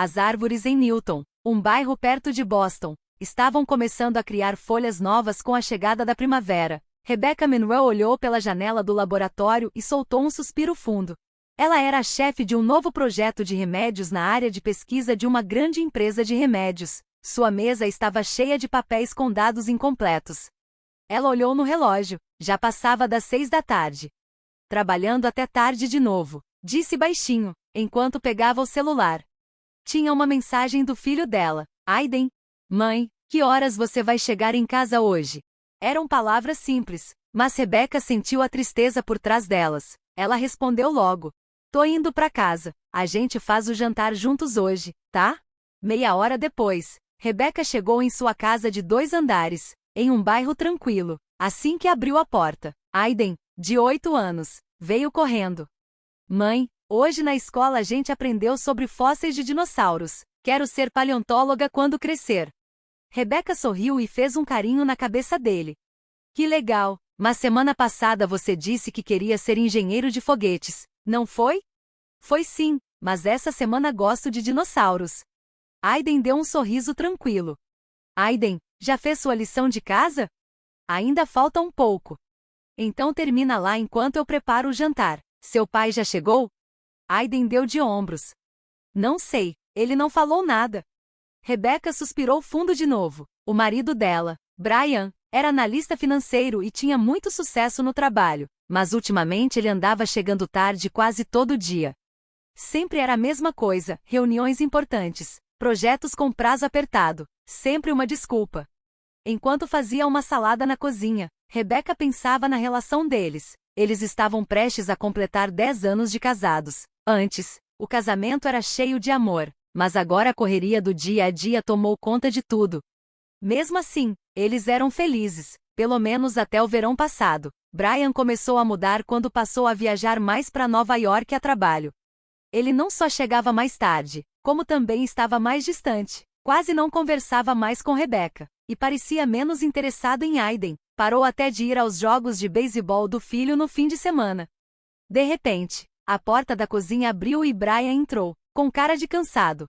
As árvores em Newton, um bairro perto de Boston, estavam começando a criar folhas novas com a chegada da primavera. Rebecca Monroe olhou pela janela do laboratório e soltou um suspiro fundo. Ela era a chefe de um novo projeto de remédios na área de pesquisa de uma grande empresa de remédios. Sua mesa estava cheia de papéis com dados incompletos. Ela olhou no relógio. Já passava das 6 da tarde. Trabalhando até tarde de novo, disse baixinho, enquanto pegava o celular. Tinha uma mensagem do filho dela. Aiden. Mãe, que horas você vai chegar em casa hoje? Eram palavras simples, mas Rebecca sentiu a tristeza por trás delas. Ela respondeu logo. Tô indo pra casa. A gente faz o jantar juntos hoje, tá? Meia hora depois, Rebecca chegou em sua casa de 2 andares, em um bairro tranquilo. Assim que abriu a porta, Aiden, de 8 anos, veio correndo. Mãe, hoje na escola a gente aprendeu sobre fósseis de dinossauros. Quero ser paleontóloga quando crescer. Rebecca sorriu e fez um carinho na cabeça dele. Que legal, mas semana passada você disse que queria ser engenheiro de foguetes, não foi? Foi sim, mas essa semana gosto de dinossauros. Aiden deu um sorriso tranquilo. Aiden, já fez sua lição de casa? Ainda falta um pouco. Então termina lá enquanto eu preparo o jantar. Seu pai já chegou? Aiden deu de ombros. Não sei, ele não falou nada. Rebecca suspirou fundo de novo. O marido dela, Brian, era analista financeiro e tinha muito sucesso no trabalho, mas ultimamente ele andava chegando tarde quase todo dia. Sempre era a mesma coisa, reuniões importantes, projetos com prazo apertado, sempre uma desculpa. Enquanto fazia uma salada na cozinha, Rebecca pensava na relação deles. Eles estavam prestes a completar 10 anos de casados. Antes, o casamento era cheio de amor, mas agora a correria do dia a dia tomou conta de tudo. Mesmo assim, eles eram felizes, pelo menos até o verão passado. Brian começou a mudar quando passou a viajar mais para Nova York a trabalho. Ele não só chegava mais tarde, como também estava mais distante. Quase não conversava mais com Rebecca, e parecia menos interessado em Aiden. Parou até de ir aos jogos de beisebol do filho no fim de semana. De repente, a porta da cozinha abriu e Brian entrou, com cara de cansado.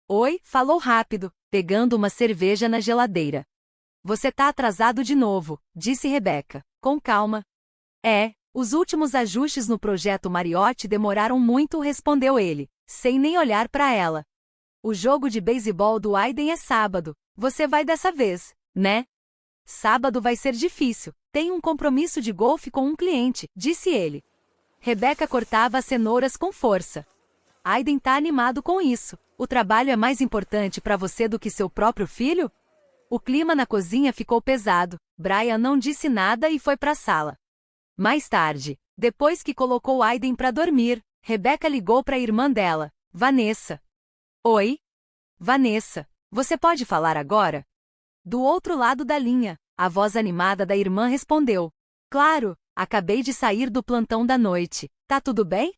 Oi, falou rápido, pegando uma cerveja na geladeira. Você tá atrasado de novo, disse Rebecca, com calma. Os últimos ajustes no projeto Mariotti demoraram muito, respondeu ele, sem nem olhar para ela. O jogo de beisebol do Aiden é sábado, você vai dessa vez, né? Sábado vai ser difícil, tenho um compromisso de golfe com um cliente, disse ele. Rebecca cortava as cenouras com força. Aiden tá animado com isso. O trabalho é mais importante para você do que seu próprio filho? O clima na cozinha ficou pesado. Brian não disse nada e foi para a sala. Mais tarde, depois que colocou Aiden para dormir, Rebecca ligou para a irmã dela, Vanessa. Oi? Vanessa, você pode falar agora? Do outro lado da linha, a voz animada da irmã respondeu. Claro, acabei de sair do plantão da noite. Tá tudo bem?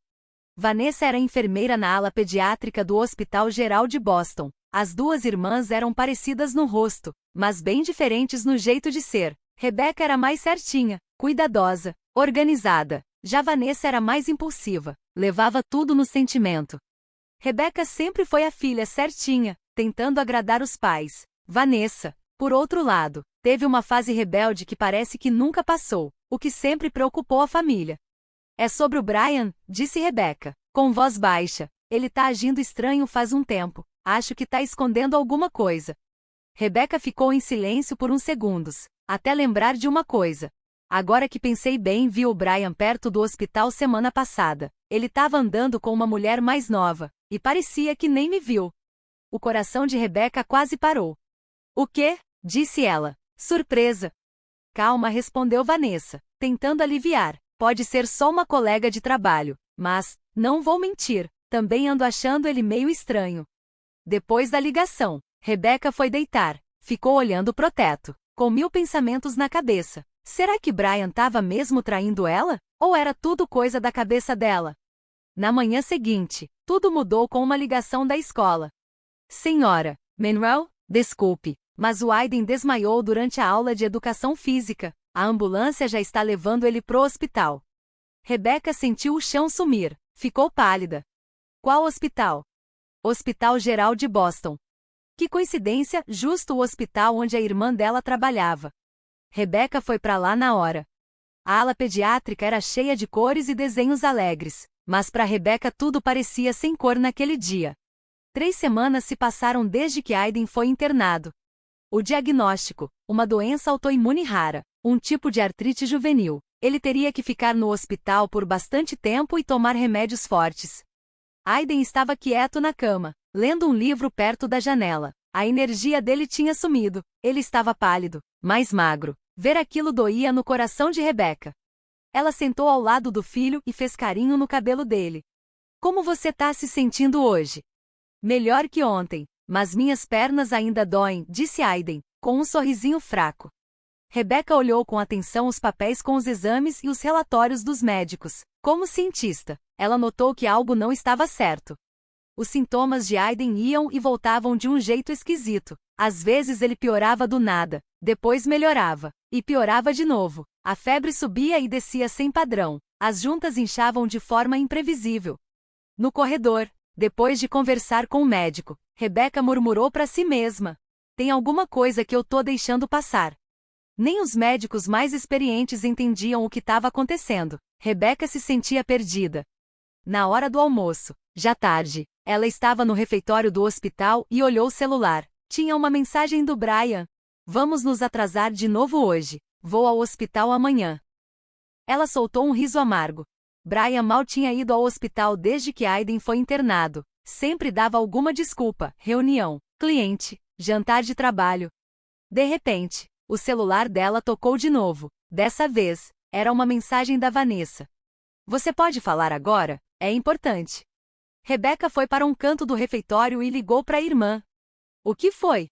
Vanessa era enfermeira na ala pediátrica do Hospital Geral de Boston. As duas irmãs eram parecidas no rosto, mas bem diferentes no jeito de ser. Rebecca era mais certinha, cuidadosa, organizada. Já Vanessa era mais impulsiva, levava tudo no sentimento. Rebecca sempre foi a filha certinha, tentando agradar os pais. Vanessa, por outro lado, teve uma fase rebelde que parece que nunca passou, o que sempre preocupou a família. É sobre o Brian, disse Rebecca, com voz baixa. Ele tá agindo estranho faz um tempo. Acho que tá escondendo alguma coisa. Rebecca ficou em silêncio por uns segundos, até lembrar de uma coisa. Agora que pensei bem, vi o Brian perto do hospital semana passada. Ele tava andando com uma mulher mais nova, e parecia que nem me viu. O coração de Rebecca quase parou. O quê? Disse ela, surpresa. Calma, respondeu Vanessa, tentando aliviar. Pode ser só uma colega de trabalho, mas, não vou mentir, também ando achando ele meio estranho. Depois da ligação, Rebecca foi deitar, ficou olhando pro teto, com 1000 pensamentos na cabeça. Será que Brian tava mesmo traindo ela? Ou era tudo coisa da cabeça dela? Na manhã seguinte, tudo mudou com uma ligação da escola. Senhora Monroe, desculpe, mas o Aiden desmaiou durante a aula de educação física. A ambulância já está levando ele pro hospital. Rebecca sentiu o chão sumir, ficou pálida. Qual hospital? Hospital Geral de Boston. Que coincidência, justo o hospital onde a irmã dela trabalhava. Rebecca foi para lá na hora. A ala pediátrica era cheia de cores e desenhos alegres, mas para Rebecca tudo parecia sem cor naquele dia. 3 semanas se passaram desde que Aiden foi internado. O diagnóstico: uma doença autoimune rara, um tipo de artrite juvenil. Ele teria que ficar no hospital por bastante tempo e tomar remédios fortes. Aiden estava quieto na cama, lendo um livro perto da janela. A energia dele tinha sumido. Ele estava pálido, mais magro. Ver aquilo doía no coração de Rebecca. Ela sentou ao lado do filho e fez carinho no cabelo dele. Como você tá se sentindo hoje? Melhor que ontem, mas minhas pernas ainda doem, disse Aiden, com um sorrisinho fraco. Rebecca olhou com atenção os papéis com os exames e os relatórios dos médicos. Como cientista, ela notou que algo não estava certo. Os sintomas de Aiden iam e voltavam de um jeito esquisito. Às vezes ele piorava do nada, depois melhorava, e piorava de novo. A febre subia e descia sem padrão. As juntas inchavam de forma imprevisível. No corredor, depois de conversar com o médico, Rebecca murmurou para si mesma: tem alguma coisa que eu tô deixando passar. Nem os médicos mais experientes entendiam o que estava acontecendo. Rebecca se sentia perdida. Na hora do almoço, já tarde, ela estava no refeitório do hospital e olhou o celular. Tinha uma mensagem do Brian. Vamos nos atrasar de novo hoje. Vou ao hospital amanhã. Ela soltou um riso amargo. Brian mal tinha ido ao hospital desde que Aiden foi internado. Sempre dava alguma desculpa: reunião, cliente, jantar de trabalho. De repente, o celular dela tocou de novo. Dessa vez, era uma mensagem da Vanessa. Você pode falar agora? É importante. Rebecca foi para um canto do refeitório e ligou para a irmã. O que foi?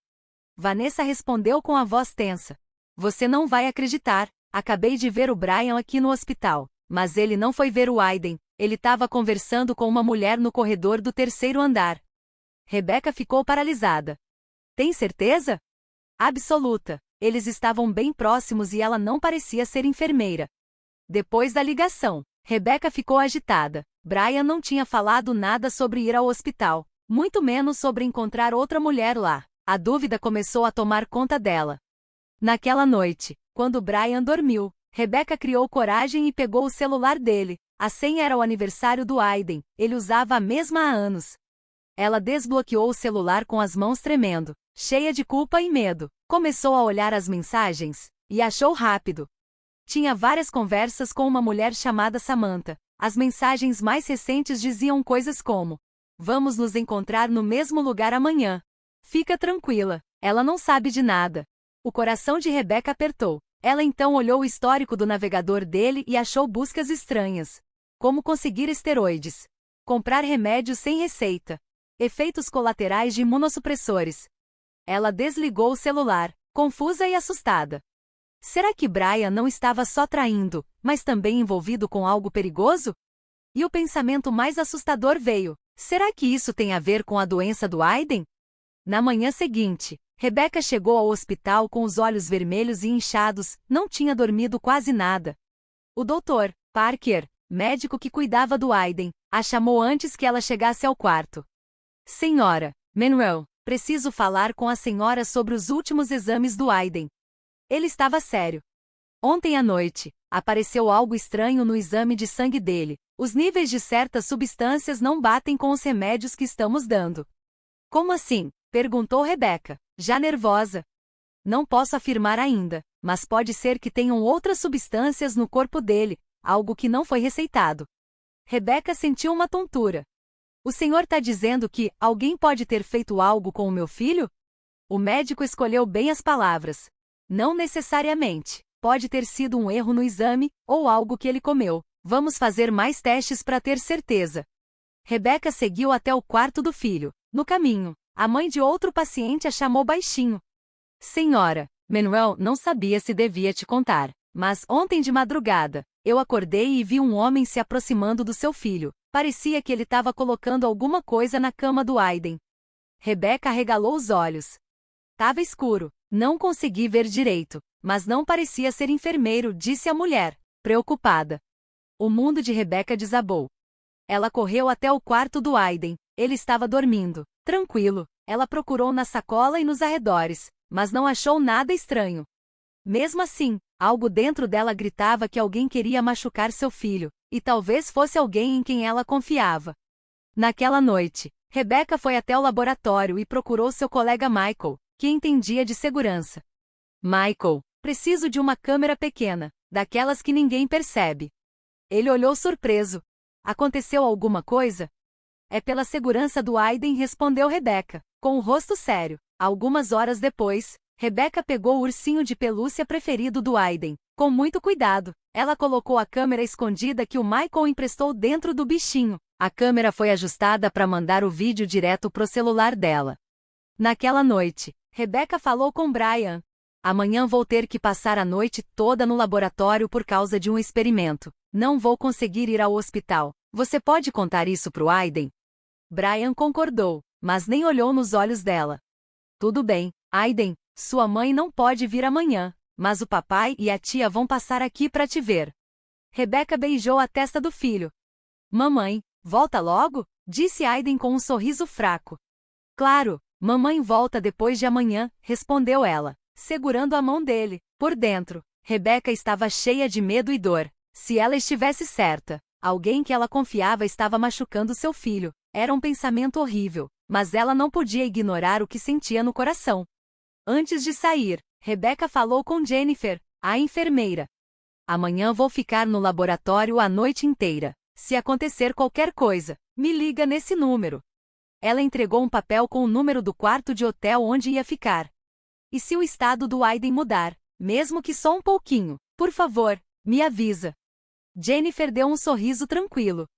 Vanessa respondeu com a voz tensa. Você não vai acreditar. Acabei de ver o Brian aqui no hospital. Mas ele não foi ver o Aiden. Ele estava conversando com uma mulher no corredor do 3º andar. Rebecca ficou paralisada. Tem certeza? Absoluta. Eles estavam bem próximos e ela não parecia ser enfermeira. Depois da ligação, Rebecca ficou agitada. Brian não tinha falado nada sobre ir ao hospital, muito menos sobre encontrar outra mulher lá. A dúvida começou a tomar conta dela. Naquela noite, quando Brian dormiu, Rebecca criou coragem e pegou o celular dele. A senha era o aniversário do Aiden. Ele usava a mesma há anos. Ela desbloqueou o celular com as mãos tremendo, cheia de culpa e medo. Começou a olhar as mensagens e achou rápido. Tinha várias conversas com uma mulher chamada Samantha. As mensagens mais recentes diziam coisas como: vamos nos encontrar no mesmo lugar amanhã. Fica tranquila, ela não sabe de nada. O coração de Rebecca apertou. Ela então olhou o histórico do navegador dele e achou buscas estranhas. Como conseguir esteroides. Comprar remédios sem receita. Efeitos colaterais de imunossupressores. Ela desligou o celular, confusa e assustada. Será que Brian não estava só traindo, mas também envolvido com algo perigoso? E o pensamento mais assustador veio: será que isso tem a ver com a doença do Aiden? Na manhã seguinte, Rebecca chegou ao hospital com os olhos vermelhos e inchados, não tinha dormido quase nada. O Dr. Parker, médico que cuidava do Aiden, a chamou antes que ela chegasse ao quarto. Senhora Monroe, preciso falar com a senhora sobre os últimos exames do Aiden. Ele estava sério. Ontem à noite, apareceu algo estranho no exame de sangue dele. Os níveis de certas substâncias não batem com os remédios que estamos dando. Como assim? Perguntou Rebecca, já nervosa. Não posso afirmar ainda, mas pode ser que tenham outras substâncias no corpo dele, algo que não foi receitado. Rebecca sentiu uma tontura. O senhor está dizendo que alguém pode ter feito algo com o meu filho? O médico escolheu bem as palavras. Não necessariamente. Pode ter sido um erro no exame, ou algo que ele comeu. Vamos fazer mais testes para ter certeza. Rebecca seguiu até o quarto do filho. No caminho, a mãe de outro paciente a chamou baixinho. Senhora Monroe, não sabia se devia te contar, mas ontem de madrugada, eu acordei e vi um homem se aproximando do seu filho. Parecia que ele estava colocando alguma coisa na cama do Aiden. Rebecca arregalou os olhos. Tava escuro, não consegui ver direito, mas não parecia ser enfermeiro, disse a mulher, preocupada. O mundo de Rebecca desabou. Ela correu até o quarto do Aiden. Ele estava dormindo. Tranquilo. Ela procurou na sacola e nos arredores, mas não achou nada estranho. Mesmo assim, algo dentro dela gritava que alguém queria machucar seu filho, e talvez fosse alguém em quem ela confiava. Naquela noite, Rebecca foi até o laboratório e procurou seu colega Michael, que entendia de segurança. Michael, preciso de uma câmera pequena, daquelas que ninguém percebe. Ele olhou surpreso. Aconteceu alguma coisa? É pela segurança do Aiden, respondeu Rebecca, com o rosto sério. Algumas horas depois, Rebecca pegou o ursinho de pelúcia preferido do Aiden. Com muito cuidado, ela colocou a câmera escondida que o Michael emprestou dentro do bichinho. A câmera foi ajustada para mandar o vídeo direto pro celular dela. Naquela noite, Rebecca falou com Brian. Amanhã vou ter que passar a noite toda no laboratório por causa de um experimento. Não vou conseguir ir ao hospital. Você pode contar isso pro Aiden? Brian concordou, mas nem olhou nos olhos dela. Tudo bem, Aiden, sua mãe não pode vir amanhã, mas o papai e a tia vão passar aqui para te ver. Rebecca beijou a testa do filho. Mamãe, volta logo? Disse Aiden com um sorriso fraco. Claro, mamãe volta depois de amanhã, respondeu ela, segurando a mão dele. Por dentro, Rebecca estava cheia de medo e dor. Se ela estivesse certa, alguém que ela confiava estava machucando seu filho. Era um pensamento horrível, mas ela não podia ignorar o que sentia no coração. Antes de sair, Rebecca falou com Jennifer, a enfermeira. Amanhã vou ficar no laboratório a noite inteira. Se acontecer qualquer coisa, me liga nesse número. Ela entregou um papel com o número do quarto de hotel onde ia ficar. E se o estado do Aiden mudar, mesmo que só um pouquinho, por favor, me avisa. Jennifer deu um sorriso tranquilo.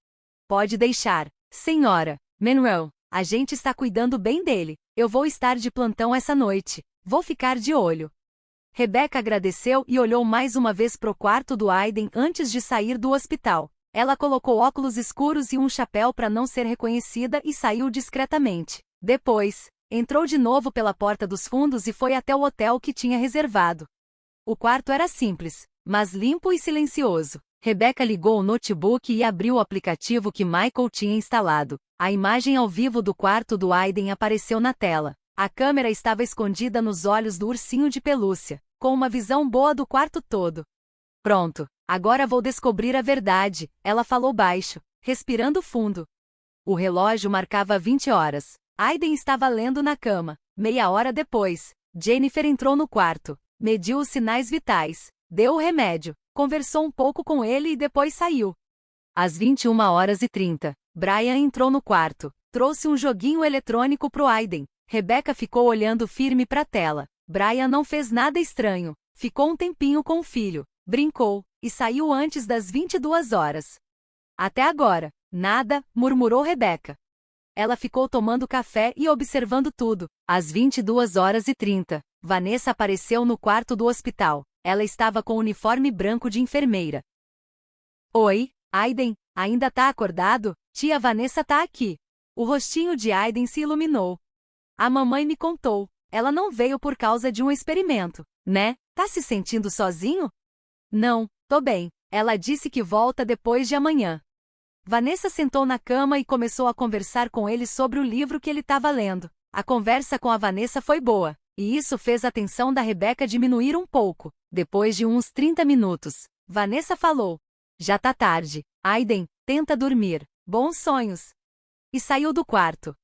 Pode deixar, senhora Monroe, a gente está cuidando bem dele. Eu vou estar de plantão essa noite. Vou ficar de olho. Rebecca agradeceu e olhou mais uma vez pro quarto do Aiden antes de sair do hospital. Ela colocou óculos escuros e um chapéu para não ser reconhecida e saiu discretamente. Depois, entrou de novo pela porta dos fundos e foi até o hotel que tinha reservado. O quarto era simples, mas limpo e silencioso. Rebecca ligou o notebook e abriu o aplicativo que Michael tinha instalado. A imagem ao vivo do quarto do Aiden apareceu na tela. A câmera estava escondida nos olhos do ursinho de pelúcia, com uma visão boa do quarto todo. Pronto, agora vou descobrir a verdade, ela falou baixo, respirando fundo. O relógio marcava 20 horas. Aiden estava lendo na cama. Meia hora depois, Jennifer entrou no quarto, mediu os sinais vitais, deu o remédio, conversou um pouco com ele e depois saiu. Às 21h30, Brian entrou no quarto, trouxe um joguinho eletrônico pro Aiden. Rebecca ficou olhando firme para a tela. Brian não fez nada estranho, ficou um tempinho com o filho, brincou, e saiu antes das 22 horas. Até agora, nada, murmurou Rebecca. Ela ficou tomando café e observando tudo. Às 22h30, Vanessa apareceu no quarto do hospital. Ela estava com o uniforme branco de enfermeira. Oi, Aiden, ainda tá acordado? Tia Vanessa tá aqui. O rostinho de Aiden se iluminou. A mamãe me contou. Ela não veio por causa de um experimento, né? Tá se sentindo sozinho? Não, tô bem. Ela disse que volta depois de amanhã. Vanessa sentou na cama e começou a conversar com ele sobre o livro que ele estava lendo. A conversa com a Vanessa foi boa, e isso fez a tensão da Rebecca diminuir um pouco. Depois de uns 30 minutos, Vanessa falou. Já tá tarde. Aiden, tenta dormir. Bons sonhos. E saiu do quarto.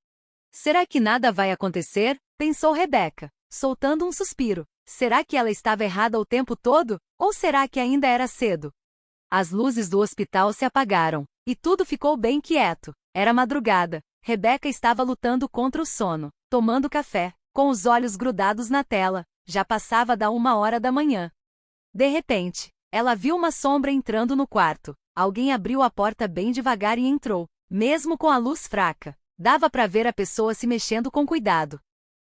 Será que nada vai acontecer? Pensou Rebecca, soltando um suspiro. Será que ela estava errada o tempo todo? Ou será que ainda era cedo? As luzes do hospital se apagaram, e tudo ficou bem quieto. Era madrugada. Rebecca estava lutando contra o sono, tomando café, com os olhos grudados na tela. Já passava da 1h da manhã. De repente, ela viu uma sombra entrando no quarto. Alguém abriu a porta bem devagar e entrou. Mesmo com a luz fraca, dava para ver a pessoa se mexendo com cuidado.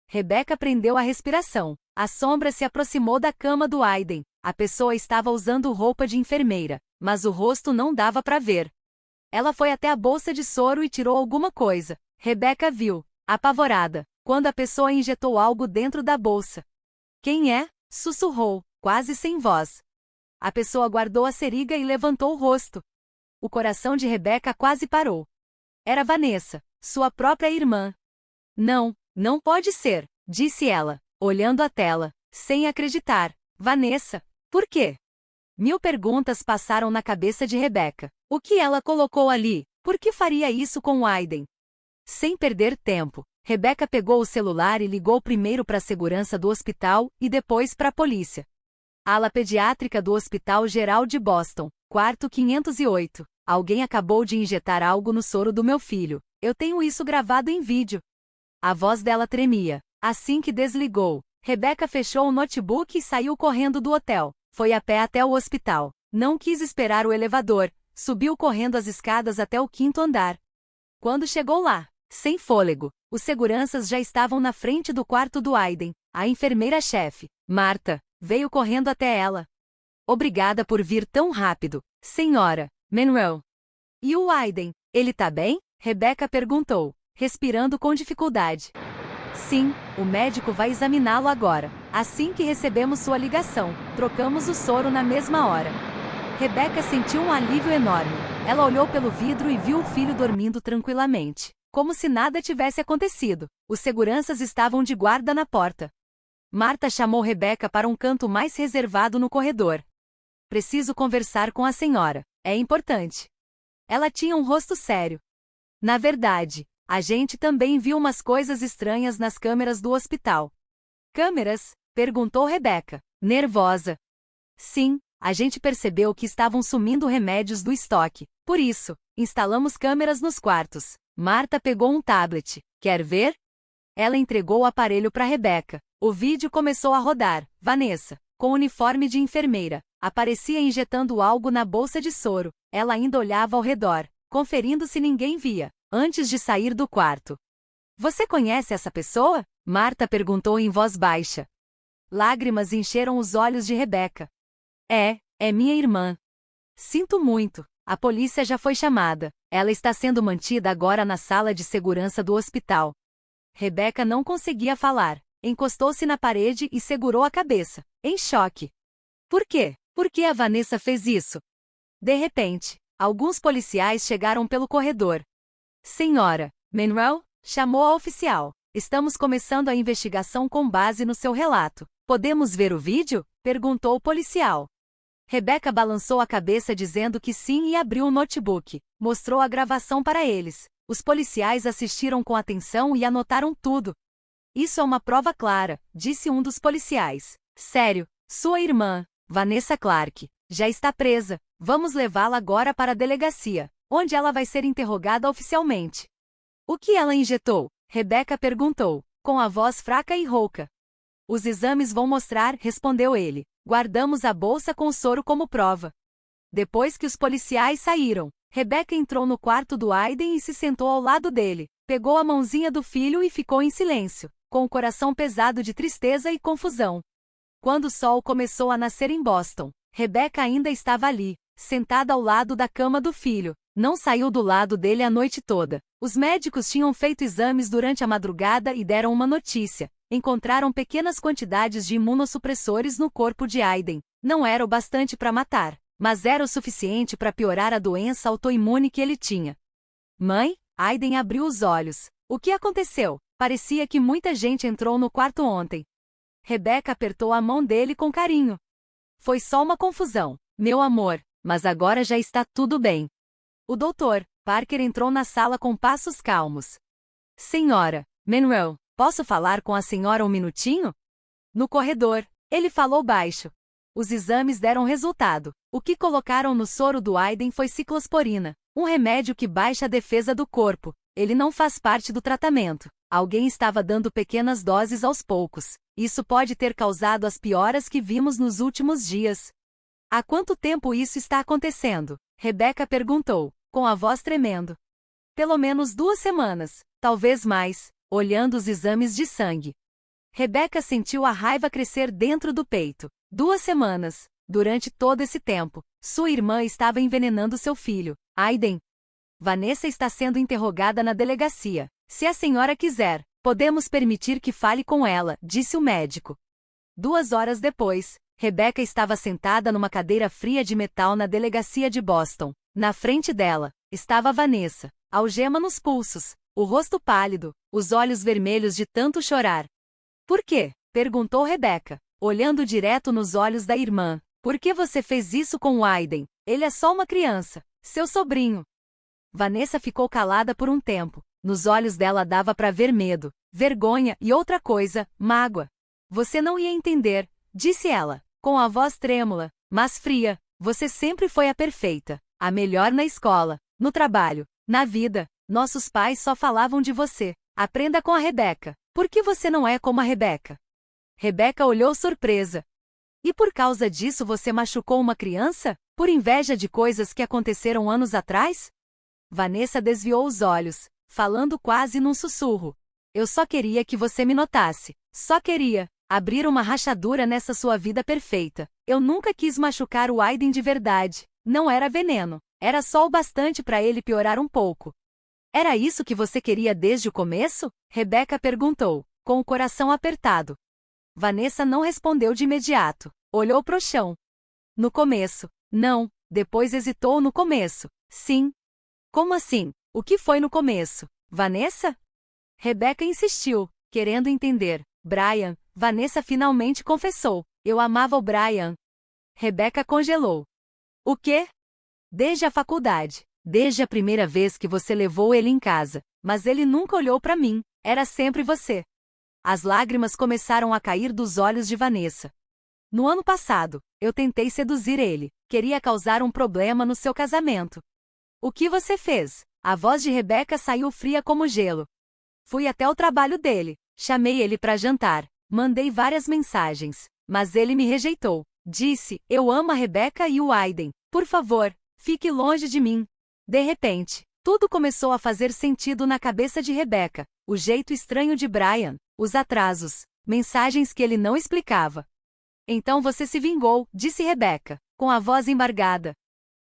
Rebecca prendeu a respiração. A sombra se aproximou da cama do Aiden. A pessoa estava usando roupa de enfermeira, mas o rosto não dava para ver. Ela foi até a bolsa de soro e tirou alguma coisa. Rebecca viu, apavorada, quando a pessoa injetou algo dentro da bolsa. Quem é? Sussurrou, quase sem voz. A pessoa guardou a seringa e levantou o rosto. O coração de Rebecca quase parou. Era Vanessa, sua própria irmã. Não, não pode ser, disse ela, olhando a tela, sem acreditar. Vanessa, por quê? Mil perguntas passaram na cabeça de Rebecca. O que ela colocou ali? Por que faria isso com o Aiden? Sem perder tempo, Rebecca pegou o celular e ligou primeiro para a segurança do hospital e depois para a polícia. Ala pediátrica do Hospital Geral de Boston, quarto 508. Alguém acabou de injetar algo no soro do meu filho. Eu tenho isso gravado em vídeo. A voz dela tremia. Assim que desligou, Rebecca fechou o notebook e saiu correndo do hotel. Foi a pé até o hospital. Não quis esperar o elevador. Subiu correndo as escadas até o 5º andar. Quando chegou lá, sem fôlego, os seguranças já estavam na frente do quarto do Aiden. A enfermeira-chefe, Marta, veio correndo até ela. Obrigada por vir tão rápido, senhora Monroe. E o Aiden, ele tá bem? Rebecca perguntou, respirando com dificuldade. Sim, o médico vai examiná-lo agora. Assim que recebemos sua ligação, trocamos o soro na mesma hora. Rebecca sentiu um alívio enorme. Ela olhou pelo vidro e viu o filho dormindo tranquilamente, como se nada tivesse acontecido. Os seguranças estavam de guarda na porta. Marta chamou Rebecca para um canto mais reservado no corredor. Preciso conversar com a senhora. É importante. Ela tinha um rosto sério. Na verdade, a gente também viu umas coisas estranhas nas câmeras do hospital. Câmeras? Perguntou Rebecca, nervosa. Sim, a gente percebeu que estavam sumindo remédios do estoque. Por isso, instalamos câmeras nos quartos. Marta pegou um tablet. Quer ver? Ela entregou o aparelho para Rebecca. O vídeo começou a rodar. Vanessa, com uniforme de enfermeira, aparecia injetando algo na bolsa de soro. Ela ainda olhava ao redor, conferindo se ninguém via, antes de sair do quarto. Você conhece essa pessoa? Marta perguntou em voz baixa. Lágrimas encheram os olhos de Rebecca. É minha irmã. Sinto muito. A polícia já foi chamada. Ela está sendo mantida agora na sala de segurança do hospital. Rebecca não conseguia falar. Encostou-se na parede e segurou a cabeça, em choque. Por quê? Por que a Vanessa fez isso? De repente, alguns policiais chegaram pelo corredor. Senhora Monroe, chamou a oficial. Estamos começando a investigação com base no seu relato. Podemos ver o vídeo? Perguntou o policial. Rebecca balançou a cabeça dizendo que sim e abriu o notebook. Mostrou a gravação para eles. Os policiais assistiram com atenção e anotaram tudo. Isso é uma prova clara, disse um dos policiais. Sério, sua irmã, Vanessa Clark, já está presa. Vamos levá-la agora para a delegacia, onde ela vai ser interrogada oficialmente. O que ela injetou? Rebecca perguntou, com a voz fraca e rouca. Os exames vão mostrar, respondeu ele. Guardamos a bolsa com o soro como prova. Depois que os policiais saíram, Rebecca entrou no quarto do Aiden e se sentou ao lado dele. Pegou a mãozinha do filho e ficou em silêncio, com o coração pesado de tristeza e confusão. Quando o sol começou a nascer em Boston, Rebecca ainda estava ali, sentada ao lado da cama do filho. Não saiu do lado dele a noite toda. Os médicos tinham feito exames durante a madrugada e deram uma notícia. Encontraram pequenas quantidades de imunossupressores no corpo de Aiden. Não era o bastante para matar, mas era o suficiente para piorar a doença autoimune que ele tinha. Mãe? Aiden abriu os olhos. O que aconteceu? Parecia que muita gente entrou no quarto ontem. Rebecca apertou a mão dele com carinho. Foi só uma confusão, meu amor, mas agora já está tudo bem. O doutor Parker entrou na sala com passos calmos. Senhora Monroe, posso falar com a senhora um minutinho? No corredor, ele falou baixo. Os exames deram resultado. O que colocaram no soro do Aiden foi ciclosporina, um remédio que baixa a defesa do corpo. Ele não faz parte do tratamento. Alguém estava dando pequenas doses aos poucos. Isso pode ter causado as pioras que vimos nos últimos dias. Há quanto tempo isso está acontecendo? Rebecca perguntou, com a voz tremendo. Pelo menos 2 semanas, talvez mais, olhando os exames de sangue. Rebecca sentiu a raiva crescer dentro do peito. 2 semanas. Durante todo esse tempo, sua irmã estava envenenando seu filho, Aiden. Vanessa está sendo interrogada na delegacia. Se a senhora quiser, podemos permitir que fale com ela, disse o médico. 2 horas depois, Rebecca estava sentada numa cadeira fria de metal na delegacia de Boston. Na frente dela, estava Vanessa, algema nos pulsos, o rosto pálido, os olhos vermelhos de tanto chorar. Por quê? Perguntou Rebecca, olhando direto nos olhos da irmã. Por que você fez isso com o Aiden? Ele é só uma criança, seu sobrinho. Vanessa ficou calada por um tempo. Nos olhos dela dava para ver medo, vergonha e outra coisa, mágoa. Você não ia entender, disse ela, com a voz trêmula, mas fria. Você sempre foi a perfeita, a melhor na escola, no trabalho, na vida. Nossos pais só falavam de você. Aprenda com a Rebecca. Por que você não é como a Rebecca? Rebecca olhou surpresa. E por causa disso você machucou uma criança? Por inveja de coisas que aconteceram anos atrás? Vanessa desviou os olhos, falando quase num sussurro. Eu só queria que você me notasse. Só queria abrir uma rachadura nessa sua vida perfeita. Eu nunca quis machucar o Aiden de verdade. Não era veneno. Era só o bastante para ele piorar um pouco. Era isso que você queria desde o começo? Rebecca perguntou, com o coração apertado. Vanessa não respondeu de imediato. Olhou pro chão. No começo. Não. Depois hesitou no começo. Sim. Como assim? O que foi no começo? Vanessa? Rebecca insistiu, querendo entender. Brian. Vanessa finalmente confessou. Eu amava o Brian. Rebecca congelou. O quê? Desde a faculdade. Desde a primeira vez que você levou ele em casa. Mas ele nunca olhou para mim. Era sempre você. As lágrimas começaram a cair dos olhos de Vanessa. No ano passado, eu tentei seduzir ele. Queria causar um problema no seu casamento. O que você fez? A voz de Rebecca saiu fria como gelo. Fui até o trabalho dele. Chamei ele para jantar. Mandei várias mensagens. Mas ele me rejeitou. Disse, eu amo a Rebecca e o Aiden. Por favor, fique longe de mim. De repente, tudo começou a fazer sentido na cabeça de Rebecca. O jeito estranho de Brian, os atrasos, mensagens que ele não explicava. Então você se vingou, disse Rebecca, com a voz embargada.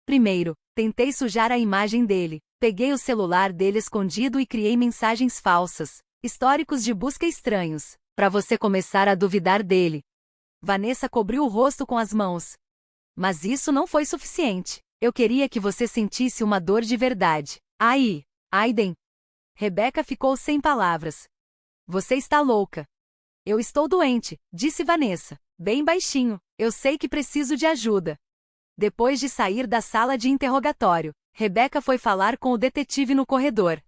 Primeiro, tentei sujar a imagem dele. Peguei o celular dele escondido e criei mensagens falsas, históricos de busca estranhos, para você começar a duvidar dele. Vanessa cobriu o rosto com as mãos. Mas isso não foi suficiente. Eu queria que você sentisse uma dor de verdade. Aí, Aiden. Rebecca ficou sem palavras. Você está louca. Eu estou doente, disse Vanessa, bem baixinho. Eu sei que preciso de ajuda. Depois de sair da sala de interrogatório, Rebecca foi falar com o detetive no corredor.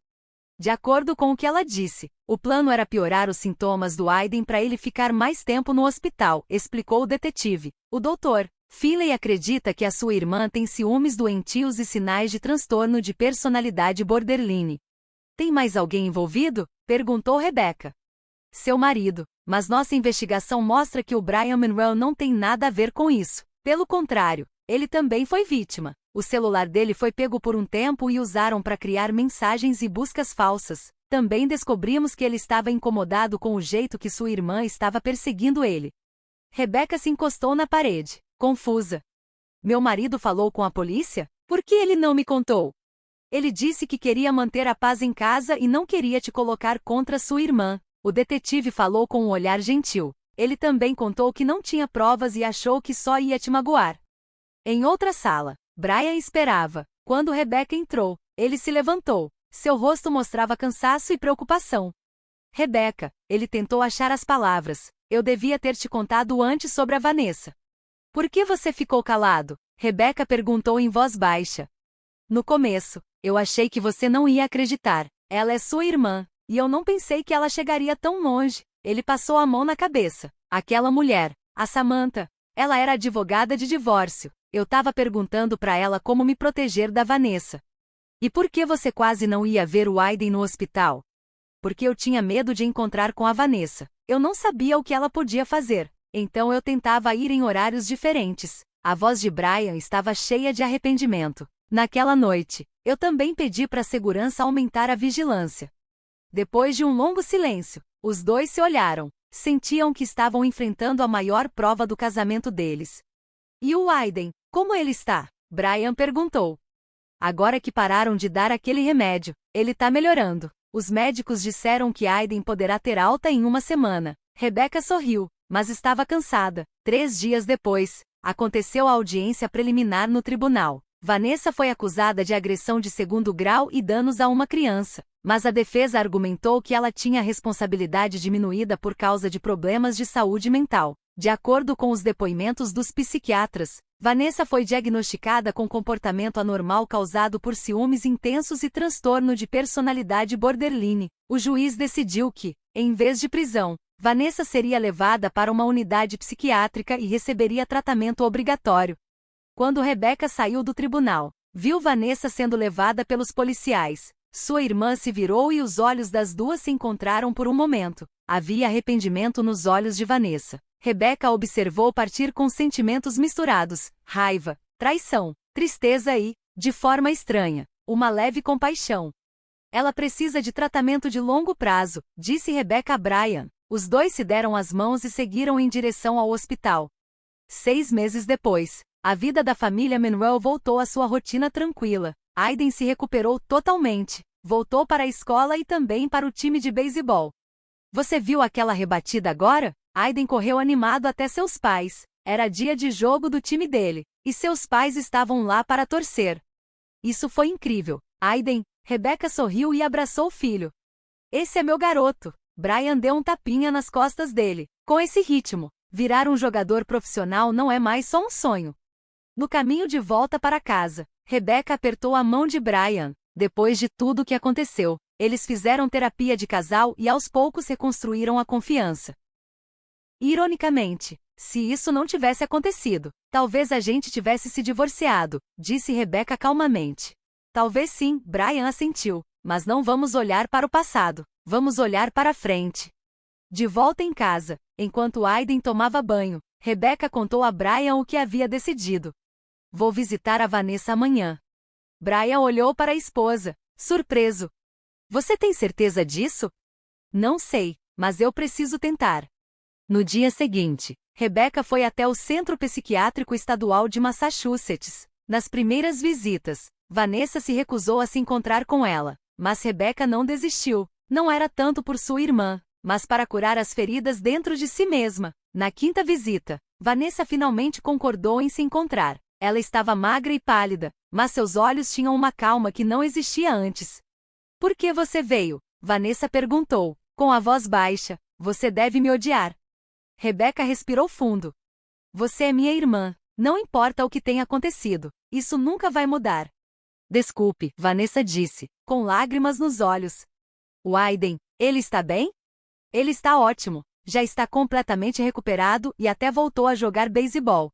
De acordo com o que ela disse, o plano era piorar os sintomas do Aiden para ele ficar mais tempo no hospital, explicou o detetive. O doutor Finley acredita que a sua irmã tem ciúmes doentios e sinais de transtorno de personalidade borderline. Tem mais alguém envolvido? Perguntou Rebecca. Seu marido. Mas nossa investigação mostra que o Brian Monroe não tem nada a ver com isso. Pelo contrário, ele também foi vítima. O celular dele foi pego por um tempo e usaram para criar mensagens e buscas falsas. Também descobrimos que ele estava incomodado com o jeito que sua irmã estava perseguindo ele. Rebecca se encostou na parede, confusa. Meu marido falou com a polícia? Por que ele não me contou? Ele disse que queria manter a paz em casa e não queria te colocar contra sua irmã. O detetive falou com um olhar gentil. Ele também contou que não tinha provas e achou que só ia te magoar. Em outra sala, Brian esperava. Quando Rebecca entrou, ele se levantou. Seu rosto mostrava cansaço e preocupação. Rebecca, ele tentou achar as palavras. Eu devia ter te contado antes sobre a Vanessa. Por que você ficou calado? Rebecca perguntou em voz baixa. No começo, eu achei que você não ia acreditar. Ela é sua irmã, e eu não pensei que ela chegaria tão longe. Ele passou a mão na cabeça. Aquela mulher, a Samantha, ela era advogada de divórcio. Eu tava perguntando para ela como me proteger da Vanessa. E por que você quase não ia ver o Aiden no hospital? Porque eu tinha medo de encontrar com a Vanessa. Eu não sabia o que ela podia fazer. Então eu tentava ir em horários diferentes. A voz de Brian estava cheia de arrependimento. Naquela noite, eu também pedi para a segurança aumentar a vigilância. Depois de um longo silêncio, os dois se olharam. Sentiam que estavam enfrentando a maior prova do casamento deles. E o Aiden, como ele está? Brian perguntou. Agora que pararam de dar aquele remédio, ele tá melhorando. Os médicos disseram que Aiden poderá ter alta em uma semana. Rebecca sorriu, mas estava cansada. 3 dias depois, aconteceu a audiência preliminar no tribunal. Vanessa foi acusada de agressão de segundo grau e danos a uma criança, mas a defesa argumentou que ela tinha responsabilidade diminuída por causa de problemas de saúde mental. De acordo com os depoimentos dos psiquiatras, Vanessa foi diagnosticada com comportamento anormal causado por ciúmes intensos e transtorno de personalidade borderline. O juiz decidiu que, em vez de prisão, Vanessa seria levada para uma unidade psiquiátrica e receberia tratamento obrigatório. Quando Rebecca saiu do tribunal, viu Vanessa sendo levada pelos policiais. Sua irmã se virou e os olhos das duas se encontraram por um momento. Havia arrependimento nos olhos de Vanessa. Rebecca observou partir com sentimentos misturados: raiva, traição, tristeza e, de forma estranha, uma leve compaixão. Ela precisa de tratamento de longo prazo, disse Rebecca a Brian. Os dois se deram as mãos e seguiram em direção ao hospital. 6 meses depois, a vida da família Manuel voltou à sua rotina tranquila. Aiden se recuperou totalmente, voltou para a escola e também para o time de beisebol. Você viu aquela rebatida agora? Aiden correu animado até seus pais. Era dia de jogo do time dele, e seus pais estavam lá para torcer. Isso foi incrível. Aiden, Rebecca sorriu e abraçou o filho. Esse é meu garoto. Brian deu um tapinha nas costas dele. Com esse ritmo, virar um jogador profissional não é mais só um sonho. No caminho de volta para casa, Rebecca apertou a mão de Brian. Depois de tudo o que aconteceu, eles fizeram terapia de casal e aos poucos reconstruíram a confiança. Ironicamente, se isso não tivesse acontecido, talvez a gente tivesse se divorciado, disse Rebecca calmamente. Talvez sim, Brian assentiu, mas não vamos olhar para o passado, vamos olhar para frente. De volta em casa, enquanto Aiden tomava banho, Rebecca contou a Brian o que havia decidido. Vou visitar a Vanessa amanhã. Brian olhou para a esposa, surpreso. Você tem certeza disso? Não sei, mas eu preciso tentar. No dia seguinte, Rebecca foi até o Centro Psiquiátrico Estadual de Massachusetts. Nas primeiras visitas, Vanessa se recusou a se encontrar com ela, mas Rebecca não desistiu. Não era tanto por sua irmã, mas para curar as feridas dentro de si mesma. Na quinta visita, Vanessa finalmente concordou em se encontrar. Ela estava magra e pálida, mas seus olhos tinham uma calma que não existia antes. Por que você veio? Vanessa perguntou, com a voz baixa. Você deve me odiar. Rebecca respirou fundo. Você é minha irmã, não importa o que tenha acontecido, isso nunca vai mudar. Desculpe, Vanessa disse, com lágrimas nos olhos. O Aiden, ele está bem? Ele está ótimo, já está completamente recuperado e até voltou a jogar beisebol.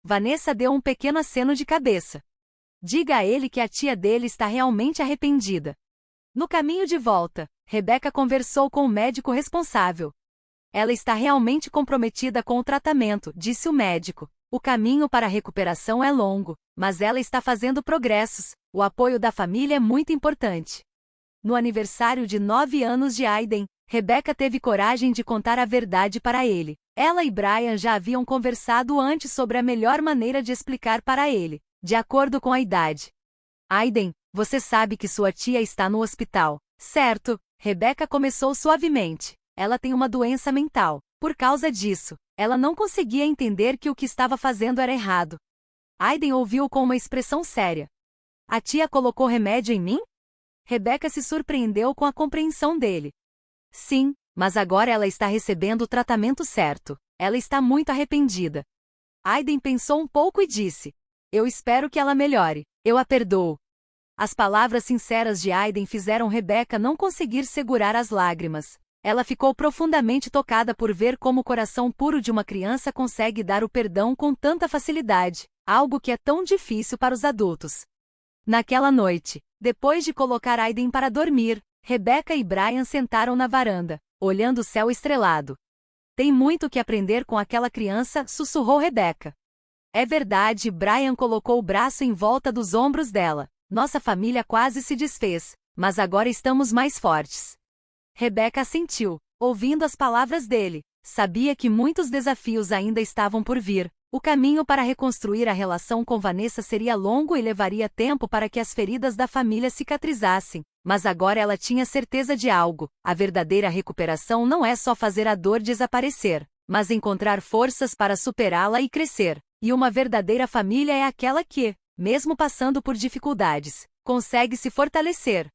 Vanessa deu um pequeno aceno de cabeça. Diga a ele que a tia dele está realmente arrependida. No caminho de volta, Rebecca conversou com o médico responsável. Ela está realmente comprometida com o tratamento, disse o médico. O caminho para a recuperação é longo, mas ela está fazendo progressos. O apoio da família é muito importante. No aniversário de 9 anos de Aiden, Rebecca teve coragem de contar a verdade para ele. Ela e Brian já haviam conversado antes sobre a melhor maneira de explicar para ele, de acordo com a idade. Aiden, você sabe que sua tia está no hospital, certo? Rebecca começou suavemente. Ela tem uma doença mental. Por causa disso, ela não conseguia entender que o que estava fazendo era errado. Aiden ouviu com uma expressão séria. A tia colocou remédio em mim? Rebecca se surpreendeu com a compreensão dele. Sim, mas agora ela está recebendo o tratamento certo. Ela está muito arrependida. Aiden pensou um pouco e disse: Eu espero que ela melhore. Eu a perdoo. As palavras sinceras de Aiden fizeram Rebecca não conseguir segurar as lágrimas. Ela ficou profundamente tocada por ver como o coração puro de uma criança consegue dar o perdão com tanta facilidade, algo que é tão difícil para os adultos. Naquela noite, depois de colocar Aiden para dormir, Rebecca e Brian sentaram na varanda, olhando o céu estrelado. Tem muito que aprender com aquela criança, sussurrou Rebecca. É verdade, Brian colocou o braço em volta dos ombros dela. Nossa família quase se desfez, mas agora estamos mais fortes. Rebecca assentiu, ouvindo as palavras dele. Sabia que muitos desafios ainda estavam por vir. O caminho para reconstruir a relação com Vanessa seria longo e levaria tempo para que as feridas da família cicatrizassem. Mas agora ela tinha certeza de algo. A verdadeira recuperação não é só fazer a dor desaparecer, mas encontrar forças para superá-la e crescer. E uma verdadeira família é aquela que Mesmo passando por dificuldades, consegue se fortalecer.